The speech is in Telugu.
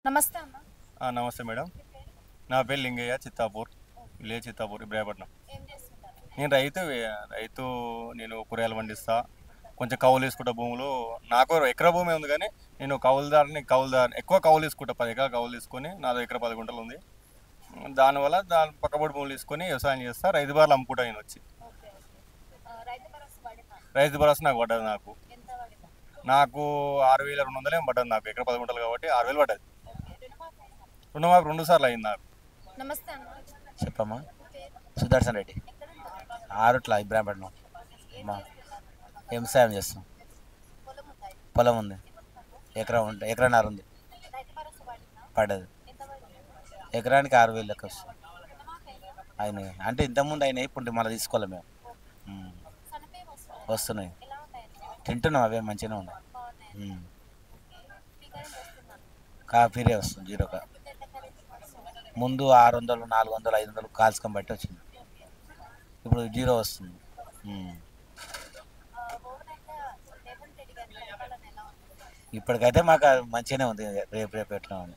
నమస్తే అన్న. నమస్తే మేడం. మీ పేరు? నా పేరు లింగయ్య, చిత్తాపూర్, ఓకే. విలేజ్ చిత్తాపూర్, ఇబ్రాహీపట్నం. ఏం చేస్తుంటారు? నేను రైతు. నేను కూరగాయలు పండిస్తా. కొంచెం కౌలు తీసుకుంటా భూములు. నాకు ఎకరా భూమి ఉంది కానీ నేను కౌలుదారు ఎక్కువ కౌలు తీసుకుంటా. 10 ఎకరాలు కౌలు తీసుకొని నాదో ఎకరా 10 గుంటలు ఉంది. దానివల్ల దాని పక్కబడి భూములు తీసుకొని వ్యవసాయం చేస్తా. రైతు బార్లు అమ్ముకుంటా నేను వచ్చి. ఓకే. రైతు భరోసా పడిందా? రైతు భరోసా నాకు పడ్డది. ఎంత పడిందా? నాకు 6,200 ఏమో పడ్డది. నాకు ఎకరా 10 గుంటలు కాబట్టి 6,000 పడ్డది. ఓకే. రుణమాఫీ అయిందా? రుణమాఫీ 2 సార్లు అయింది నాకు. నమస్తే అన్న. చెప్పమ్మా. మీ పేరు? సుదర్శన్ రెడ్డి, ఎక్కడుంటారు? ఆరుట్ల, ఇబ్రాహీపట్నం. ఏం మా చేస్తుంటారు? వ్యవసాయం చేస్తాం. పొలం ఉందా? పొలం ఉంది, ఎకరన్నర ఉంది. రైతు భరోసా పడిందా? పడ్డది. ఎంత పడింది? ఎకరానికి 6,000 లెక్క వస్తుంది. రుణమాఫీ అయిందా? అయినాయి అంటే ఇంతకుముందు అయినాయి, ఇప్పుడు మళ్ళీ తీసుకోవాలి మేము. ఓకే. ఉమ్. సన్నపేరు వస్తుందా? వస్తున్నాయి, ఎలా ఉన్నాయండి? తింటున్నాం, అవే మంచిగానే ఉన్నాయి. బాగున్నాయండి. ఉమ్. ఓకే. పీకరం వస్తున్నాను. కాఫీరే వస్తుంది, జీరోగా. ముందు ఎంత ఖరీదు వస్తుంది? ముందు 600, 400, 500 కాల్స్కం బట్టి వచ్చింది. ఇప్పుడు జీరో వస్తుంది. ఉమ్. ఓవరాల్గా రేవంత్ రెడ్డి గారి పరిపాలన ఎలా ఉంది? ఇప్పటికైతే మాకు అది మంచిగానే ఉంది. రేపు రేపు ఎట్లా ఉంది.